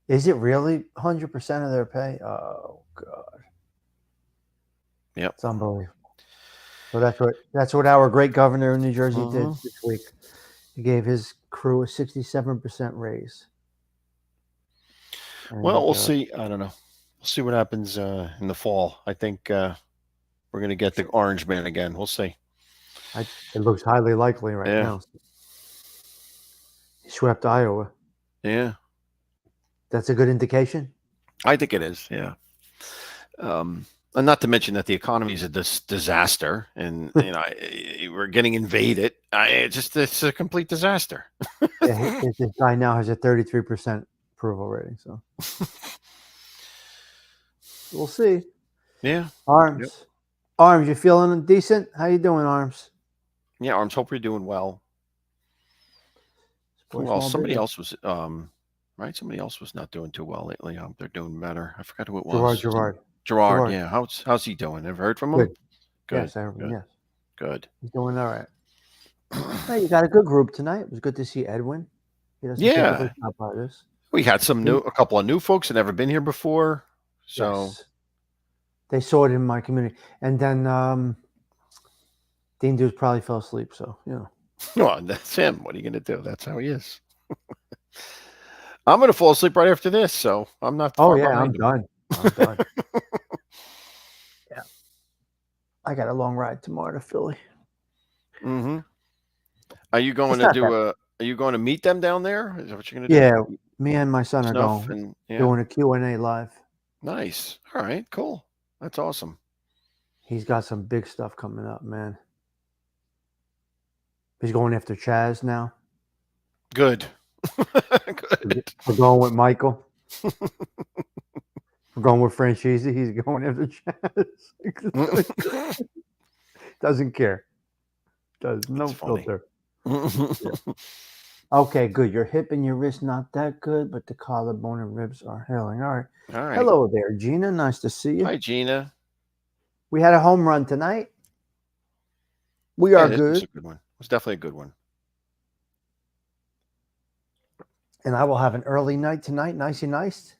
Is it really 100% of their pay? Oh God. Yep. It's unbelievable. So that's what our great governor in New Jersey did this week. He gave his crew a 67% raise. And, well, we'll see. I don't know. We'll see what happens in the fall. I think we're going to get the Orange Man again. We'll see. It looks highly likely right now. He swept Iowa. Yeah. That's a good indication? I think it is, yeah. And not to mention that the economy is a disaster, and we're getting invaded. It's a complete disaster. This guy now has a 33% approval rating, so we'll see. Yeah. Arms, you feeling decent? How you doing, Arms? Yeah, Arms. Hope you're doing well. Well, somebody else was right. Somebody else was not doing too well lately. They're doing better. I forgot who it was. Gerard. Yeah. How's he doing? Ever heard from him? Good. Yes, I heard. Yes. Good. He's doing all right. Hey, you got a good group tonight. It was good to see Edwin. Yeah. We had a couple of new folks that never been here before. So they saw it in my community, and then Dean Dude probably fell asleep. So Well, that's him. What are you going to do? That's how he is. I'm going to fall asleep right after this, so I'm not. I'm done. Yeah, I got a long ride tomorrow to Philly. Mm-hmm. Are you going to do Are you going to meet them down there? Is that what you're going to do? Yeah, me and my son are going. Doing a Q&A live. Nice. All right. Cool. That's awesome. He's got some big stuff coming up, man. He's going after Chaz now. Good. Good. We're going with Michael. We're going with Franchise. He's going after Chaz. Doesn't care. No filter. Okay, good. Your hip and your wrist not that good, but the collarbone and ribs are healing. All right. Hello there, Gina. Nice to see you. Hi, Gina. We had a home run tonight. We are this was good. a good one. It was definitely a good one. And I will have an early night tonight. Nicey nice.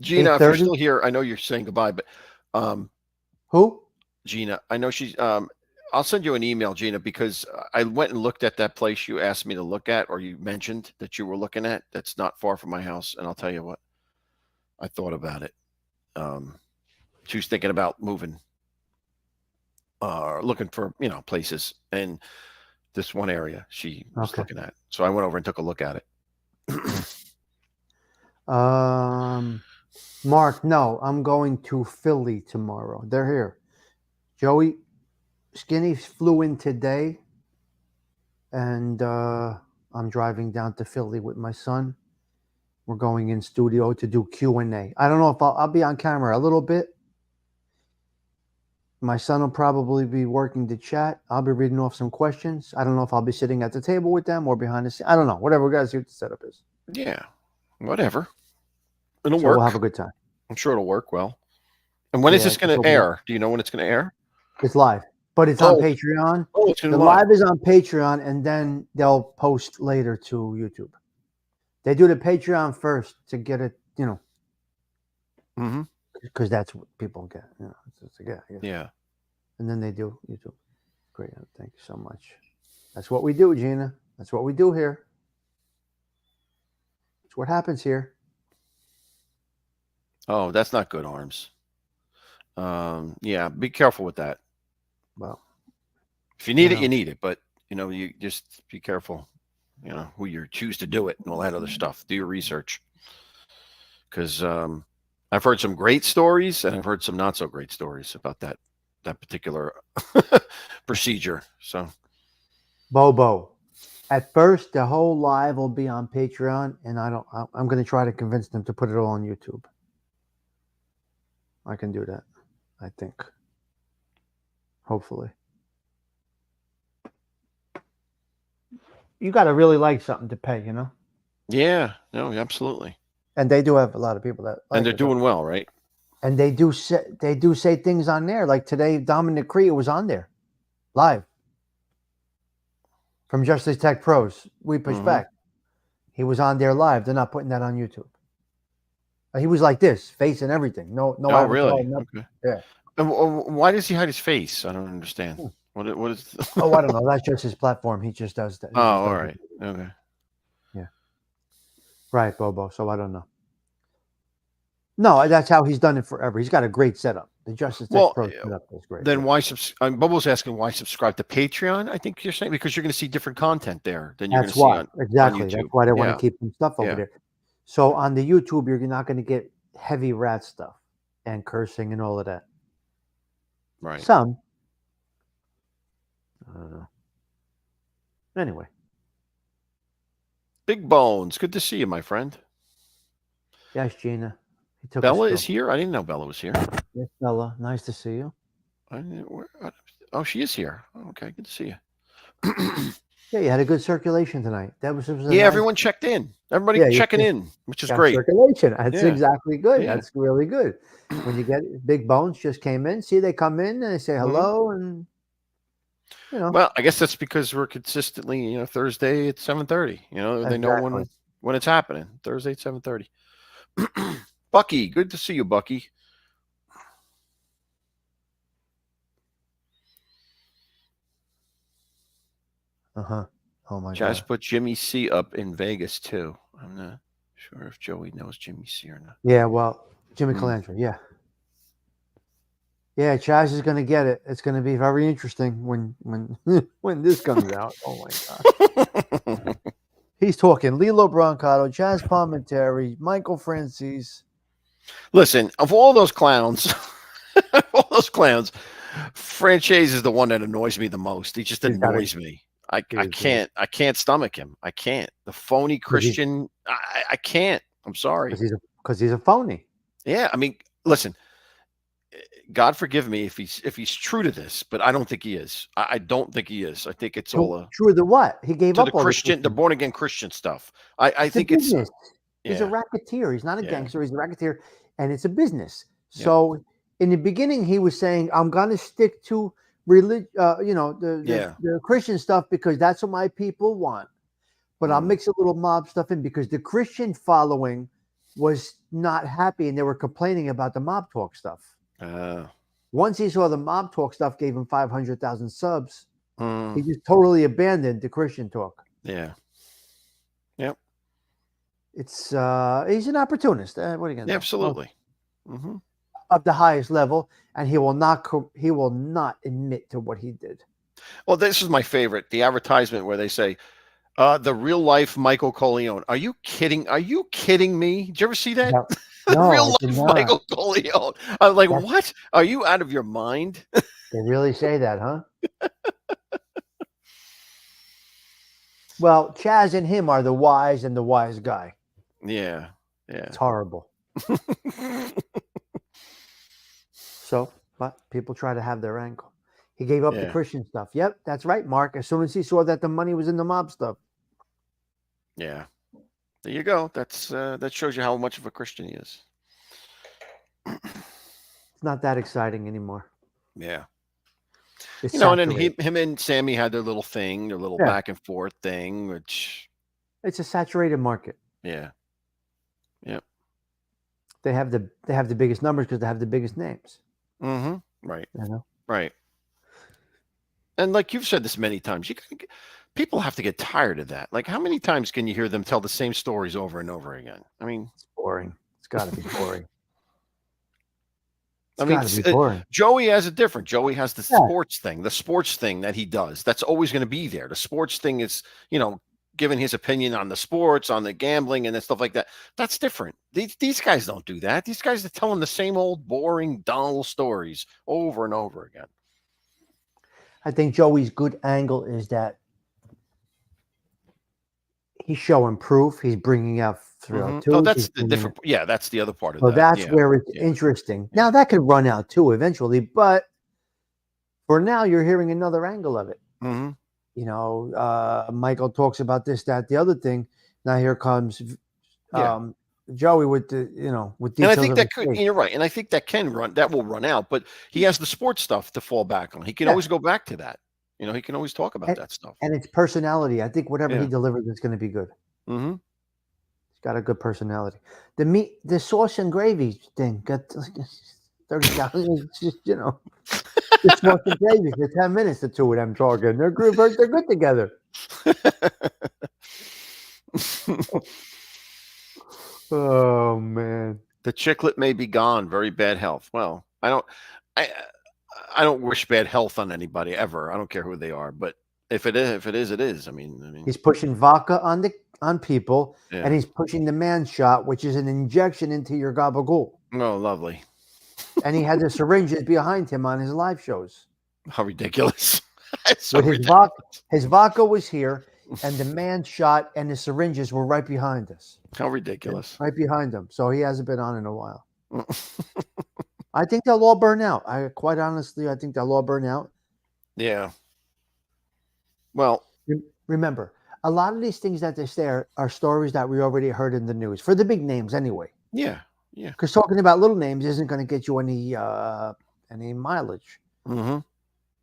Gina, if you're 8:30. still here, I know you're saying goodbye, but Who? Gina, I know she's I'll send you an email, Gina, because I went and looked at that place you asked me to look at, or you mentioned that you were looking at. That's not far from my house, and I'll tell you what, I thought about it. She was thinking about moving, looking for places, and this one area she was looking at. So I went over and took a look at it. Mark, no, I'm going to Philly tomorrow. They're here. Joey, Skinny flew in today, and I'm driving down to Philly with my son. We're going in studio to do Q&A. I don't know if I'll be on camera a little bit. My son will probably be working the chat. I'll be reading off some questions. I don't know if I'll be sitting at the table with them or behind the scene. I don't know. Whatever, we got to see what the setup is. Yeah, whatever. It'll So work. we'll have a good time. I'm sure it'll work well. And when is this going to air? Do you know when it's going to air? It's live, but it's on Patreon. Oh, it's the live is on Patreon, and then they'll post later to YouTube. They do the Patreon first to get it, because that's what people get. Yeah. And then they do YouTube. Great. Thank you so much. That's what we do, Gina. That's what we do here. That's what happens here. Oh, that's not good, Arms. Yeah, be careful with that. Well, if you need it, you need it. But, you just be careful, who you choose to do it and all that other stuff. Do your research. Because I've heard some great stories and I've heard some not so great stories about that particular procedure. So, Bobo, at first the whole live will be on Patreon, and I'm going to try to convince them to put it all on YouTube. I can do that, I think. Hopefully. You got to really like something to pay, Yeah, no, absolutely. And they do have a lot of people that like and they're doing well, right? And they do say things on there. Like today, Dominic Cree was on there live from Justice Tech Pros. We push back. He was on there live. They're not putting that on YouTube. He was like this, face and everything. No. Oh, really? Okay. Yeah. And why does he hide his face? I don't understand. What is? Oh, I don't know. That's just his platform. He just does that. All right. Okay. Yeah. Right, Bobo. So I don't know. No, that's how he's done it forever. He's got a great setup. The Justice Tech Pro setup is great. Then why Bobo's asking why subscribe to Patreon? I think you're saying because you're going to see different content there than you're going to see on exactly. YouTube. That's why they want to keep some stuff over there. So on the YouTube, you're not going to get heavy rat stuff and cursing and all of that. Right. Some. I don't know. Anyway. Big Bones. Good to see you, my friend. Yes, Gina. Bella is here? I didn't know Bella was here. Yes, Bella. Nice to see you. Oh, she is here. Okay, good to see you. Yeah, you had a good circulation tonight. That was nice. Everyone checked in. Everybody checking in, which is great. Circulation. That's exactly good. Yeah. That's really good. When you get Big Bones just came in, see they come in and they say hello and Well, I guess that's because we're consistently, Thursday at 7:30. They know when it's happening. Thursday at 7:30. Bucky, good to see you, Bucky. Oh my Jazz God. put Jimmy C up in Vegas too. I'm not sure if Joey knows Jimmy C or not. Yeah, well, Jimmy Calandra, yeah. Yeah, Chaz is going to get it. It's going to be very interesting when this comes out. Oh my God. He's talking Lilo Brancato, Chaz Palminteri, Michael Francis. Listen, of all those clowns, Franchise is the one that annoys me the most. He just annoys me. I can't stomach him. I can't. The phony Christian. I can't. I'm sorry. Because he's a phony. Yeah, I mean, listen. God forgive me if he's true to this, but I don't think he is. I don't think he is. I think it's all true to what he gave up the born again Christian stuff. I think it's business. He's a racketeer. He's not a gangster. He's a racketeer, and it's a business. So in the beginning, he was saying, "I'm going to stick to the Christian stuff because that's what my people want. But I'll mix a little mob stuff in because the Christian following was not happy and they were complaining about the mob talk stuff. Once he saw the mob talk stuff gave him 500,000 subs, he just totally abandoned the Christian talk. Yeah. Yep. It's he's an opportunist. What are you gonna do? Absolutely. Of the highest level, and he will not admit to what he did. Well, this is my favorite. The advertisement where they say, the real life Michael Corleone. Are you kidding? Are you kidding me? Did you ever see that? No, real life Michael Corleone. I'm like, what? Are you out of your mind? They really say that, huh? Well, Chaz and him are the wise and the wise guy. Yeah. It's horrible. So, but people try to have their angle. He gave up the Christian stuff. Yep, that's right, Mark. As soon as he saw that the money was in the mob stuff. Yeah. There you go. That's that shows you how much of a Christian he is. It's not that exciting anymore. Yeah. It's and then him and Sammy had their little thing, their little back and forth thing, which it's a saturated market. Yeah. Yep. They have the biggest numbers because they have the biggest names. Right. You know? Right. And like you've said this many times, people have to get tired of that. Like, how many times can you hear them tell the same stories over and over again? I mean, it's boring. It's got to be boring. Joey has it different. Joey has the sports thing that he does. That's always going to be there. The sports thing is, giving his opinion on the sports, on the gambling and stuff like that. That's different. These guys don't do that. These guys are telling the same old boring, dull stories over and over again. I think Joey's good angle is that he's showing proof. He's bringing out 302. Oh, that's the different. Yeah, that's the other part of that. So that's where it's interesting. Now that could run out too eventually, but for now you're hearing another angle of it. Michael talks about this, that, the other thing. Now here comes Joey with the with and I think that could. You're right, and I think that will run out. But he has the sports stuff to fall back on. He can always go back to that. He can always talk about that stuff. And it's personality. I think whatever he delivers is going to be good. He's got a good personality. The sauce and gravy thing got 30,000. Just the sauce and gravy for 10 minutes. The two of them talking. They're good together. Oh man, the chicklet may be gone. Very bad health. Well, I don't wish bad health on anybody ever. I don't care who they are. But if it is, it is. I mean, he's pushing vodka on people, and he's pushing the man shot, which is an injection into your gabagool. Oh, lovely. And he had the syringes behind him on his live shows. How ridiculous! His vodka was here. And the man shot and the syringes were right behind us. How ridiculous. Right behind him. So he hasn't been on in a while. I think they'll all burn out. Quite honestly, I think they'll all burn out. Yeah. Well, remember, a lot of these things that they say are stories that we already heard in the news for the big names anyway. Yeah. Yeah. Because talking about little names isn't going to get you any mileage.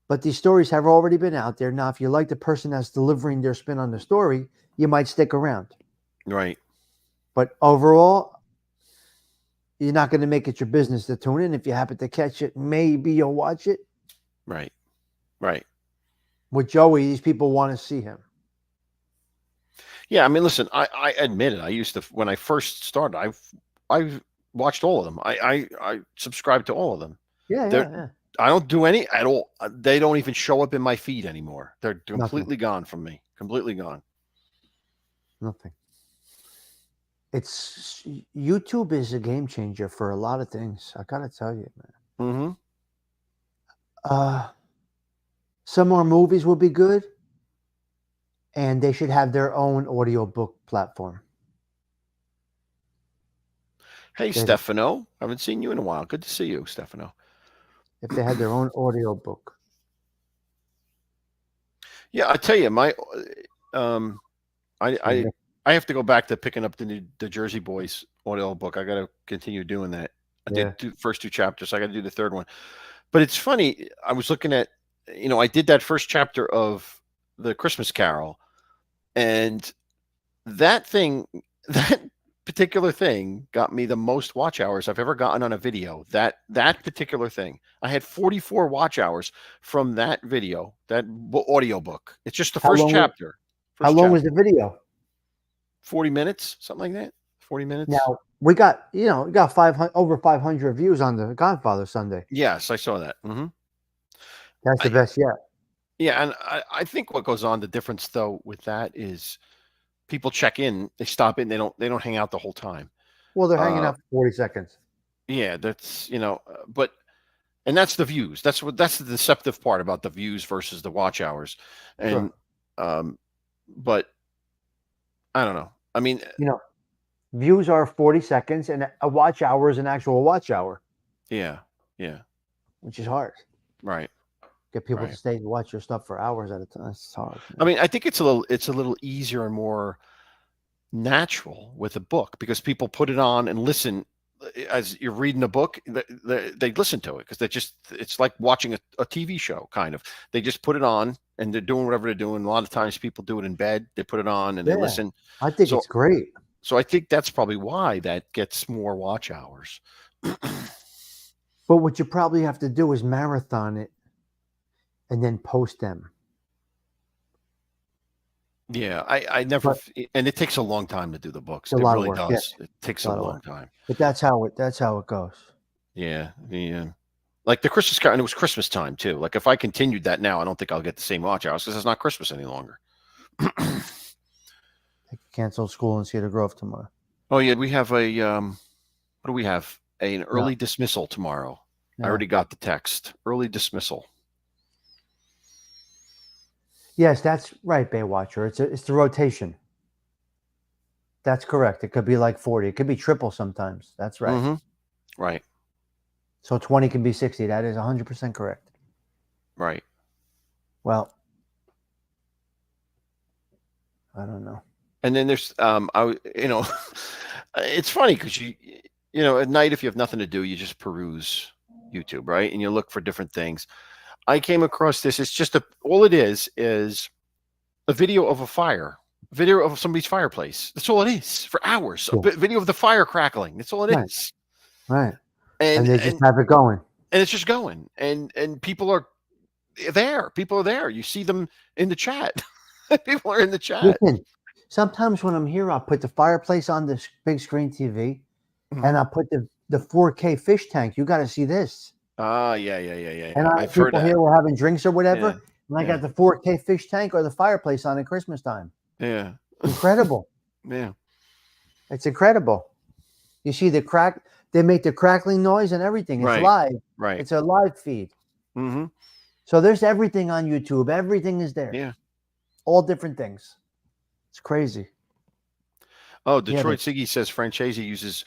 But these stories have already been out there. Now, if you like the person that's delivering their spin on the story, you might stick around. Right. But overall, you're not going to make it your business to tune in. If you happen to catch it, maybe you'll watch it. Right. Right. With Joey, these people want to see him. Yeah, I mean, listen, I admit it. I used to, when I first started, I've watched all of them. I subscribed to all of them. Yeah. I don't do any at all. They don't even show up in my feed anymore. They're completely gone from me. Completely gone. Nothing. It's YouTube is a game changer for a lot of things. I gotta tell you, man. Some more movies will be good, and they should have their own audiobook platform. Hey, Stefano. I haven't seen you in a while. Good to see you, Stefano. If they had their own audio book. Yeah, I tell you, I have to go back to picking up the Jersey Boys audio book. I got to continue doing that. I did the first two chapters. So I got to do the third one. But it's funny. I was looking at I did that first chapter of the Christmas Carol, and that particular thing got me the most watch hours I've ever gotten on a video. That particular thing, I had 44 watch hours from that video, that audio book. It's just the first chapter. How long was the video? 40 minutes, something like that. 40 minutes. Now we got over 500 views on the Godfather Sunday. Yes, I saw that. Mm-hmm. That's the best yet. Yeah, and I think what goes on, the difference though with that is people check in, they stop in, they don't hang out the whole time. Well, they're hanging out for 40 seconds. Yeah, that's but and that's the views. That's the deceptive part about the views versus the watch hours. And but I don't know. I mean, views are 40 seconds and a watch hour is an actual watch hour. Yeah. Which is hard. Right. Get people to stay and watch your stuff for hours at a time. It's hard. Man. I mean, I think it's a little easier and more natural with a book because people put it on and listen as you're reading a book. They listen to it because it's like watching a TV show kind of. They just put it on and they're doing whatever they're doing. A lot of times people do it in bed. They put it on and they listen. I think it's great. So I think that's probably why that gets more watch hours. But what you probably have to do is marathon it and then post them. Yeah, I never, and it takes a long time to do the books. It really does. Yeah. It takes a long time. But that's how it goes. Yeah, like the Christmas card, and it was Christmas time too. Like if I continued that now, I don't think I'll get the same watch hours because it's not Christmas any longer. Cancel school in Cedar Grove tomorrow. Oh yeah, we have a what do we have? An early dismissal tomorrow. I already got the text. Early dismissal. Yes, that's right, Baywatcher. It's the rotation. That's correct. It could be like 40. It could be triple sometimes. That's right. Mm-hmm. Right. So 20 can be 60. That is 100% correct. Right. Well, I don't know. And then there's it's funny because at night if you have nothing to do, you just peruse YouTube, right? And you look for different things. I came across this. It's just all it is a video of a video of somebody's fireplace. That's all it is for hours. Cool. A video of the fire crackling. That's all it is. Right. And they just have it going. And it's just going. And people are there. People are there. You see them in the chat. People are in the chat. Listen, sometimes when I'm here, I'll put the fireplace on this big screen TV and I'll put the 4K fish tank. You got to see this. Yeah. And I've heard that. Here we're having drinks or whatever, and I got the 4K fish tank or the fireplace on at Christmas time. Yeah. Incredible. Yeah. It's incredible. You see the crack, they make the crackling noise and everything. It's live. Right. It's a live feed. Mm-hmm. So there's everything on YouTube. Everything is there. Yeah. All different things. It's crazy. Oh, Detroit Siggy says Francese uses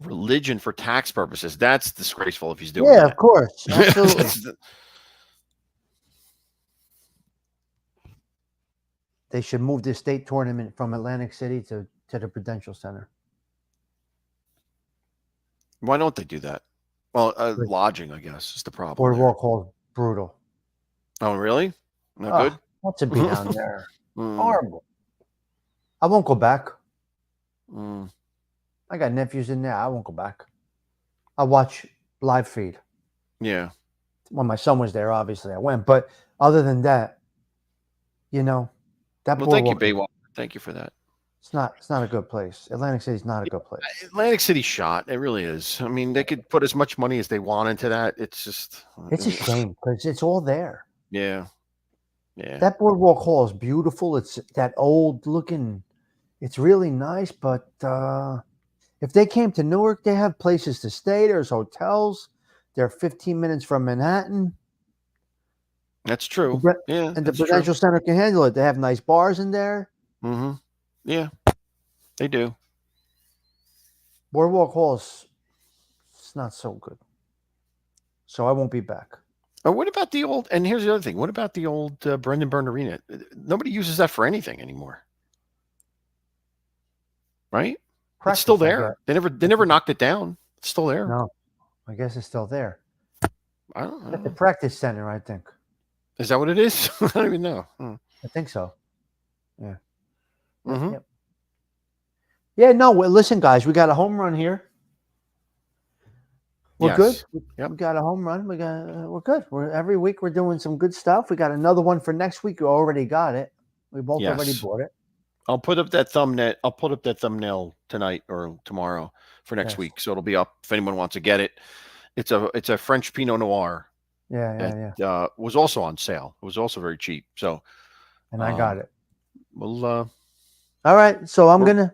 religion for tax purposes. That's disgraceful if he's doing that. Yeah, of course. Absolutely. They should move the state tournament from Atlantic City to the Prudential Center. Why don't they do that? Well, lodging, I guess, is the problem. Boardwalk Hall, brutal. Oh, really? Not good? What's it be down there? Horrible. I won't go back. I got nephews in there. I won't go back. I watch live feed. Yeah. When my son was there, obviously I went. But other than that, that. Well, thank you, Baywalker. Thank you for that. It's not a good place. Atlantic City's not a good place. Atlantic City's shot. It really is. I mean, they could put as much money as they want into that. It's just. It's a shame because it's all there. Yeah. Yeah. That Boardwalk Hall is beautiful. It's that old looking. It's really nice, but if they came to Newark, they have places to stay. There's hotels. They're 15 minutes from Manhattan. That's true. Yeah. And the Prudential Center can handle it. They have nice bars in there. Mm-hmm. Yeah, they do. Boardwalk Hall it's not so good. So I won't be back. Oh, what about the old, and here's the other thing. What about the old Brendan Byrne Arena? Nobody uses that for anything anymore. Right? It's still there. They never knocked it down. It's still there. No, I guess it's still there. I don't know. At the practice center, I think. Is that what it is? I don't even know. I think so. Yeah. Mm-hmm. Yep. Yeah, no, well, listen, guys, we got a home run here. We're good. Yep. We got a home run. We're good. Every week we're doing some good stuff. We got another one for next week. We already got it. We both already bought it. I'll put up that thumbnail. I'll put up that thumbnail tonight or tomorrow for next week, so it'll be up if anyone wants to get it. It's a French Pinot Noir. Yeah. Was also on sale. It was also very cheap. So, and I got it. Well, all right. So I'm gonna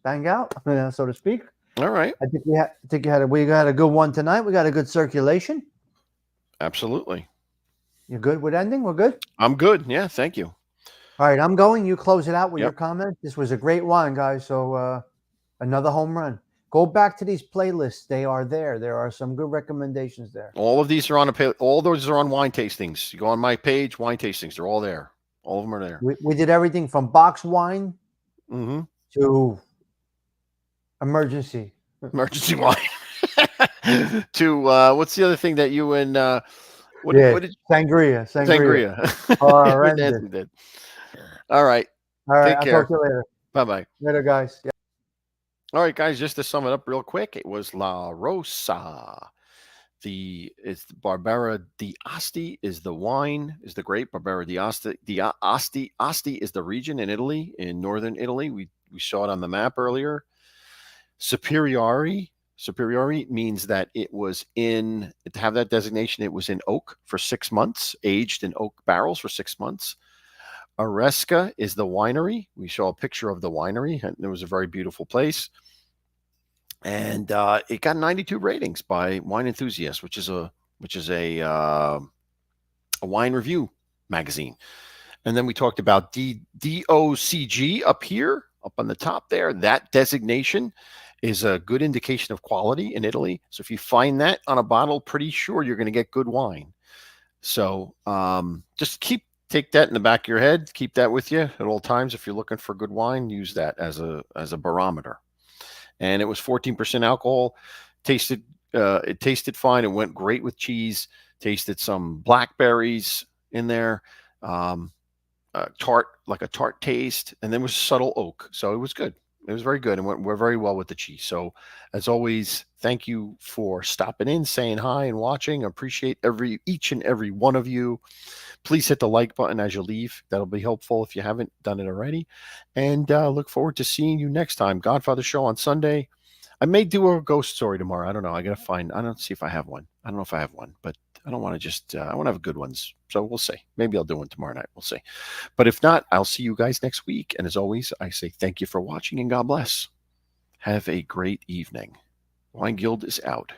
bang out, so to speak. All right. I think we got a good one tonight. We got a good circulation. Absolutely. You good with ending? We're good. I'm good. Yeah. Thank you. All right. I'm going. You close it out with your comment. This was a great one, guys. So another home run. Go back to these playlists. They are there. There are some good recommendations there. All of these are on all those are on wine tastings. You go on my page, wine tastings. They're all there. All of them are there. We did everything from box wine to emergency wine to what's the other thing that you and what did sangria. Did. All right. Take care. I'll talk to you later. Bye. Later, guys. Yeah. All right, guys, just to sum it up real quick, it was LaRosa. It's Barbera di Asti is the wine, is the grape. Barbera di Asti. Asti is the region in Italy, in northern Italy. We saw it on the map earlier. Superiore means that it was to have that designation, it was in oak for 6 months, aged in oak barrels for 6 months. Aresca is the winery. We saw a picture of the winery, and it was a very beautiful place. And it got 92 ratings by Wine Enthusiast, which is a wine review magazine. And then we talked about DOCG up here, up on the top there. That designation is a good indication of quality in Italy. So if you find that on a bottle, pretty sure you're going to get good wine. So just take that in the back of your head. Keep that with you at all times. If you're looking for good wine, use that as a barometer. And it was 14% alcohol. It tasted fine. It went great with cheese. Tasted some blackberries in there. Tart, like a tart taste, and then was subtle oak. So it was good. It was very good and went very well with the cheese. So as always, thank you for stopping in, saying hi and watching. I appreciate each and every one of you. Please hit the like button as you leave. That'll be helpful if you haven't done it already. And look forward to seeing you next time. Godfather Show on Sunday. I may do a ghost story tomorrow. I don't know. I don't see if I have one. I don't know if I have one, but I don't want to I want to have good ones. So we'll see. Maybe I'll do one tomorrow night. We'll see. But if not, I'll see you guys next week. And as always, I say thank you for watching and God bless. Have a great evening. Wine Guild is out.